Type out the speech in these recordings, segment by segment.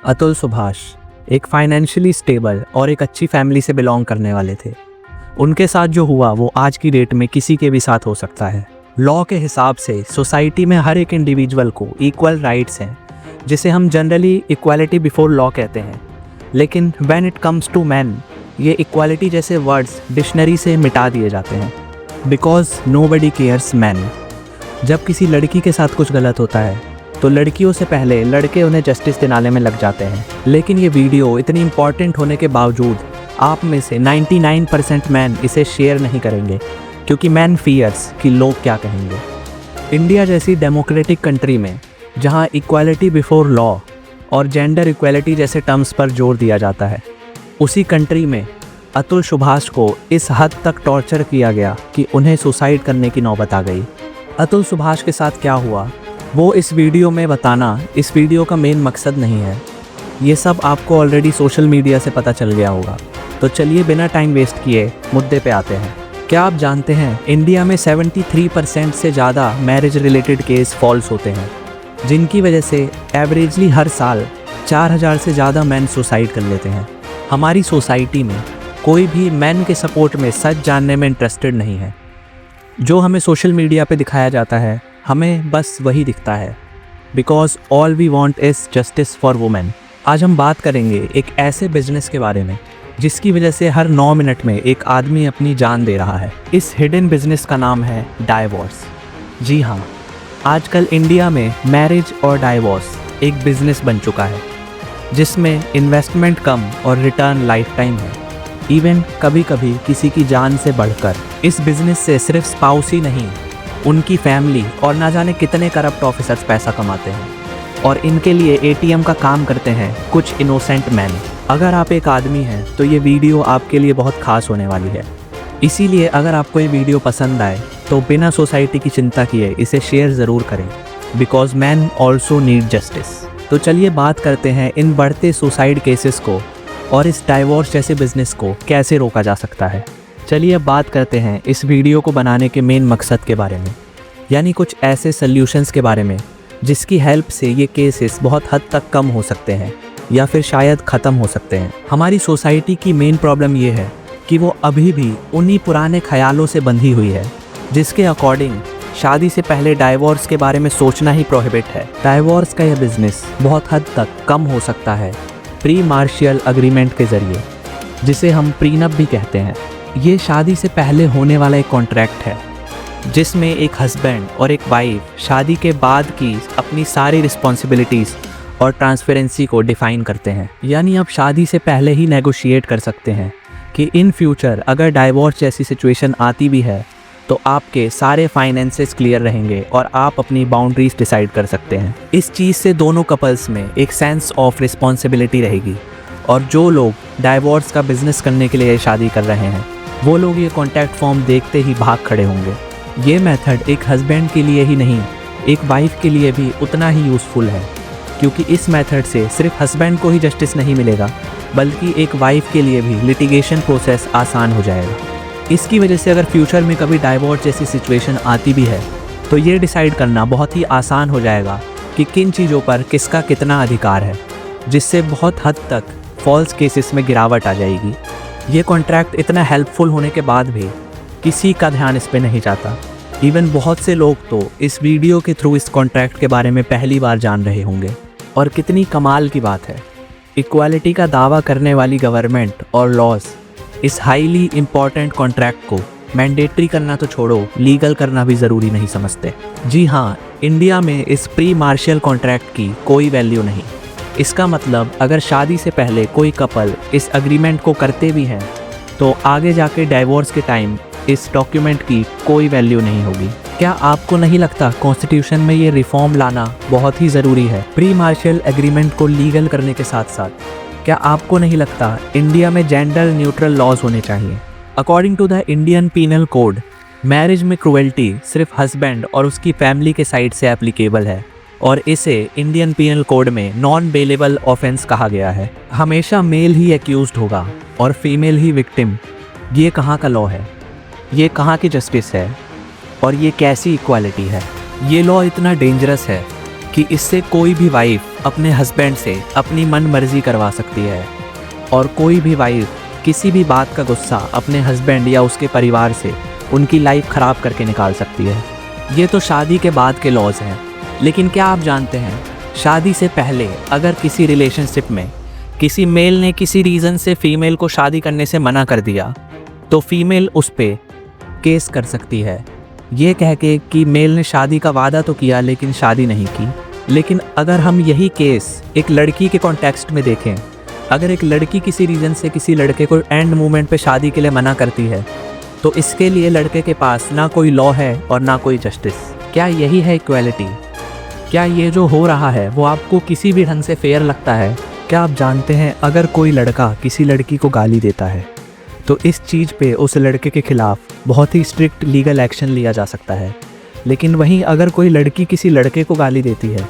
अतुल सुभाष एक financially stable और एक अच्छी फैमिली से बिलोंग करने वाले थे। उनके साथ जो हुआ वो आज की डेट में किसी के भी साथ हो सकता है। लॉ के हिसाब से सोसाइटी में हर एक इंडिविजुअल को इक्वल राइट्स हैं, जिसे हम जनरली इक्वालिटी बिफोर लॉ कहते हैं। लेकिन when it comes to man, ये इक्वालिटी जैसे वर्ड्स डिक्शनरी से मिटा दिए जाते हैं, बिकॉज नोबडी केयर्स मैन। जब किसी लड़की के साथ कुछ गलत होता है तो लड़कियों से पहले लड़के उन्हें जस्टिस दिलाने में लग जाते हैं। लेकिन ये वीडियो इतनी इम्पॉर्टेंट होने के बावजूद आप में से 99% मैन इसे शेयर नहीं करेंगे, क्योंकि मैन फियर्स कि लोग क्या कहेंगे। इंडिया जैसी डेमोक्रेटिक कंट्री में जहाँ इक्वालिटी बिफोर लॉ और जेंडर इक्वालिटी जैसे टर्म्स पर जोर दिया जाता है, उसी कंट्री में अतुल सुभाष को इस हद तक टॉर्चर किया गया कि उन्हें सुसाइड करने की नौबत आ गई। अतुल सुभाष के साथ क्या हुआ वो इस वीडियो में बताना इस वीडियो का मेन मकसद नहीं है। ये सब आपको ऑलरेडी सोशल मीडिया से पता चल गया होगा। तो चलिए बिना टाइम वेस्ट किए मुद्दे पे आते हैं। क्या आप जानते हैं इंडिया में 73% से ज़्यादा मैरिज रिलेटेड केस फॉल्स होते हैं, जिनकी वजह से एवरेजली हर साल 4000 से ज़्यादा मैन सुसाइड कर लेते हैं। हमारी सोसाइटी में कोई भी मैन के सपोर्ट में सच जानने में इंटरेस्टेड नहीं है। जो हमें सोशल मीडिया पे दिखाया जाता है हमें बस वही दिखता है, because all we want is justice for women. आज हम बात करेंगे एक ऐसे बिजनेस के बारे में जिसकी वजह से हर 9 मिनट में एक आदमी अपनी जान दे रहा है। इस हिडन बिजनेस का नाम है डाइवोर्स। जी हाँ, आजकल इंडिया में मैरिज और डाइवोर्स एक बिजनेस बन चुका है, जिसमें इन्वेस्टमेंट कम और रिटर्न लाइफ टाइम है। इवन कभी कभी किसी की जान से बढ़कर इस बिजनेस से सिर्फ स्पाउस ही नहीं, उनकी फैमिली और ना जाने कितने करप्ट ऑफिसर्स पैसा कमाते हैं, और इनके लिए एटीएम का काम करते हैं कुछ इनोसेंट मैन। अगर आप एक आदमी हैं तो ये वीडियो आपके लिए बहुत खास होने वाली है। इसीलिए अगर आपको ये वीडियो पसंद आए तो बिना सोसाइटी की चिंता किए इसे शेयर ज़रूर करें, because man also need justice. तो चलिए बात करते हैं इन बढ़ते सुसाइड केसेस को और इस डाइवोर्स जैसे बिजनेस को कैसे रोका जा सकता है। चलिए अब बात करते हैं इस वीडियो को बनाने के मेन मकसद के बारे में, यानी कुछ ऐसे सल्यूशंस के बारे में जिसकी हेल्प से ये केसेस बहुत हद तक कम हो सकते हैं या फिर शायद ख़त्म हो सकते हैं। हमारी सोसाइटी की मेन प्रॉब्लम ये है कि वो अभी भी उन्हीं पुराने ख्यालों से बंधी हुई है, जिसके अकॉर्डिंग शादी से पहले डाइवोर्स के बारे में सोचना ही प्रोहिबिट है। डाइवोर्स का यह बिजनेस बहुत हद तक कम हो सकता है प्री मार्शियल अग्रीमेंट के ज़रिए, जिसे हम प्रीनप भी कहते हैं। ये शादी से पहले होने वाला एक कॉन्ट्रैक्ट है जिसमें एक हस्बैंड और एक वाइफ शादी के बाद की अपनी सारी रिस्पॉन्सिबिलिटीज़ और ट्रांसपेरेंसी को डिफ़ाइन करते हैं। यानी आप शादी से पहले ही नेगोशिएट कर सकते हैं कि इन फ्यूचर अगर डाइवोर्स जैसी सिचुएशन आती भी है तो आपके सारे फाइनेंसेस क्लियर रहेंगे और आप अपनी बाउंड्रीज डिसाइड कर सकते हैं। इस चीज़ से दोनों कपल्स में एक सेंस ऑफ रिस्पॉन्सिबिलिटी रहेगी, और जो लोग डाइवोर्स का बिजनेस करने के लिए शादी कर रहे हैं वो लोग ये कॉन्टैक्ट फॉर्म देखते ही भाग खड़े होंगे। ये मेथड एक हस्बैंड के लिए ही नहीं, एक वाइफ के लिए भी उतना ही यूज़फुल है, क्योंकि इस मेथड से सिर्फ हस्बैंड को ही जस्टिस नहीं मिलेगा, बल्कि एक वाइफ के लिए भी लिटिगेशन प्रोसेस आसान हो जाएगा। इसकी वजह से अगर फ्यूचर में कभी डाइवोर्स जैसी सिचुएशन आती भी है तो ये डिसाइड करना बहुत ही आसान हो जाएगा कि किन चीज़ों पर किसका कितना अधिकार है, जिससे बहुत हद तक फॉल्स केसेस में गिरावट आ जाएगी। ये कॉन्ट्रैक्ट इतना हेल्पफुल होने के बाद भी किसी का ध्यान इस पे नहीं जाता। इवन बहुत से लोग तो इस वीडियो के थ्रू इस कॉन्ट्रैक्ट के बारे में पहली बार जान रहे होंगे। और कितनी कमाल की बात है, इक्वालिटी का दावा करने वाली गवर्नमेंट और लॉज इस हाईली इम्पॉर्टेंट कॉन्ट्रैक्ट को मैंडेटरी करना तो छोड़ो, लीगल करना भी ज़रूरी नहीं समझते। जी हाँ, इंडिया में इस प्री मार्शियल कॉन्ट्रैक्ट की कोई वैल्यू नहीं। इसका मतलब अगर शादी से पहले कोई कपल इस एग्रीमेंट को करते भी हैं तो आगे जाके डाइवोर्स के टाइम इस डॉक्यूमेंट की कोई वैल्यू नहीं होगी। क्या आपको नहीं लगता कॉन्स्टिट्यूशन में ये रिफॉर्म लाना बहुत ही ज़रूरी है, प्री मार्शियल एग्रीमेंट को लीगल करने के साथ साथ? क्या आपको नहीं लगता इंडिया में जेंडर न्यूट्रल लॉज होने चाहिए? According to the Indian penal code, marriage में क्रुएल्टी सिर्फ हस्बैंड और उसकी फैमिली के साइड से एप्लीकेबल है, और इसे इंडियन पीनल कोड में नॉन बेलेबल ऑफेंस कहा गया है। हमेशा मेल ही एक्यूज्ड होगा और फीमेल ही विक्टिम। ये कहाँ का लॉ है? ये कहाँ की जस्टिस है? और ये कैसी इक्वालिटी है? ये लॉ इतना डेंजरस है कि इससे कोई भी वाइफ अपने हस्बैंड से अपनी मन मर्जी करवा सकती है और कोई भी वाइफ किसी भी बात का गुस्सा अपने हस्बैंड या उसके परिवार से उनकी लाइफ ख़राब करके निकाल सकती है। ये तो शादी के बाद के लॉज हैं, लेकिन क्या आप जानते हैं शादी से पहले अगर किसी रिलेशनशिप में किसी मेल ने किसी रीज़न से फीमेल को शादी करने से मना कर दिया तो फीमेल उस पर केस कर सकती है, ये कह के कि मेल ने शादी का वादा तो किया लेकिन शादी नहीं की। लेकिन अगर हम यही केस एक लड़की के कॉन्टेक्स्ट में देखें, अगर एक लड़की किसी रीज़न से किसी लड़के को एंड मोमेंट पे शादी के लिए मना करती है तो इसके लिए लड़के के पास ना कोई लॉ है और ना कोई जस्टिस। क्या यही है इक्वालिटी? क्या ये जो हो रहा है वो आपको किसी भी ढंग से फेयर लगता है? क्या आप जानते हैं अगर कोई लड़का किसी लड़की को गाली देता है तो इस चीज़ पे उस लड़के के खिलाफ़ बहुत ही स्ट्रिक्ट लीगल एक्शन लिया जा सकता है। लेकिन वहीं अगर कोई लड़की किसी लड़के को गाली देती है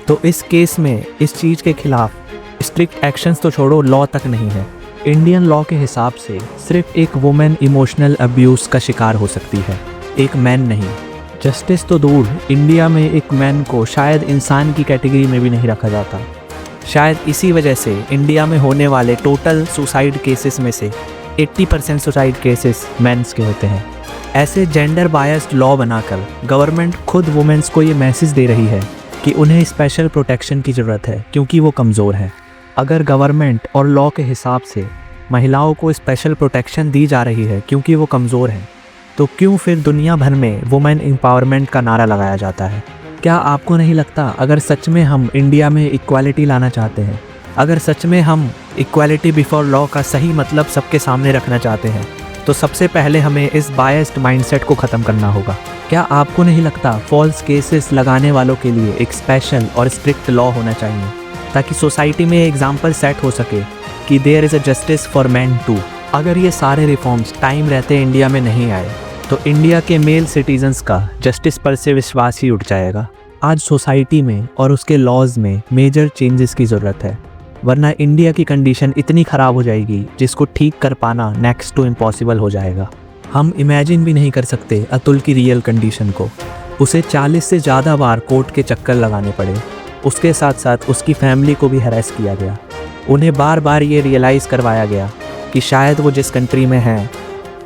तो इस केस में इस चीज़ के खिलाफ़ स्ट्रिक्ट एक्शंस तो छोड़ो, लॉ तक नहीं है। इंडियन लॉ के हिसाब से सिर्फ एक वुमेन इमोशनल अब्यूज़ का शिकार हो सकती है, एक मैन नहीं। जस्टिस तो दूर, इंडिया में एक मैन को शायद इंसान की कैटेगरी में भी नहीं रखा जाता। शायद इसी वजह से इंडिया में होने वाले टोटल सुसाइड केसेस में से 80% सुसाइड केसेस मेंस के होते हैं। ऐसे जेंडर बायस्ड लॉ बनाकर गवर्नमेंट खुद वुमेन्स को ये मैसेज दे रही है कि उन्हें स्पेशल प्रोटेक्शन की ज़रूरत है क्योंकि वो कमज़ोर हैं। अगर गवर्नमेंट और लॉ के हिसाब से महिलाओं को स्पेशल प्रोटेक्शन दी जा रही है क्योंकि वो कमज़ोर हैं, तो क्यों फिर दुनिया भर में वुमेन एम्पावरमेंट का नारा लगाया जाता है? क्या आपको नहीं लगता अगर सच में हम इंडिया में इक्वालिटी लाना चाहते हैं, अगर सच में हम इक्वालिटी बिफोर लॉ का सही मतलब सबके सामने रखना चाहते हैं, तो सबसे पहले हमें इस बायस्ड माइंडसेट को ख़त्म करना होगा। क्या आपको नहीं लगता फॉल्स केसेस लगाने वालों के लिए एक स्पेशल और स्ट्रिक्ट लॉ होना चाहिए ताकि सोसाइटी में एग्जाम्पल सेट हो सके कि there is a justice for man too? अगर ये सारे रिफॉर्म्स टाइम रहते इंडिया में नहीं आए तो इंडिया के मेल सिटीजन्स का जस्टिस पर से विश्वास ही उठ जाएगा। आज सोसाइटी में और उसके लॉज में मेजर चेंजेस की ज़रूरत है, वरना इंडिया की कंडीशन इतनी ख़राब हो जाएगी जिसको ठीक कर पाना नेक्स्ट टू इम्पॉसिबल हो जाएगा। हम इमेजिन भी नहीं कर सकते अतुल की रियल कंडीशन को। उसे 40 से ज़्यादा बार कोर्ट के चक्कर लगाने पड़े, उसके साथ साथ उसकी फैमिली को भी हैरेस किया गया। उन्हें बार बार ये रियलाइज़ करवाया गया कि शायद वो जिस कंट्री में हैं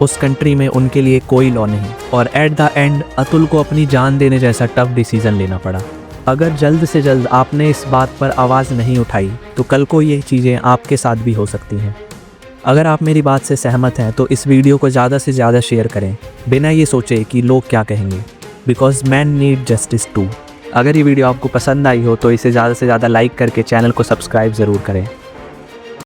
उस कंट्री में उनके लिए कोई लॉ नहीं, और एट द एंड अतुल को अपनी जान देने जैसा टफ डिसीज़न लेना पड़ा। अगर जल्द से जल्द आपने इस बात पर आवाज़ नहीं उठाई तो कल को ये चीज़ें आपके साथ भी हो सकती हैं। अगर आप मेरी बात से सहमत हैं तो इस वीडियो को ज़्यादा से ज़्यादा शेयर करें, बिना ये सोचे कि लोग क्या कहेंगे, because man need justice too. अगर ये वीडियो आपको पसंद आई हो तो इसे ज़्यादा से ज़्यादा लाइक करके चैनल को सब्सक्राइब ज़रूर करें।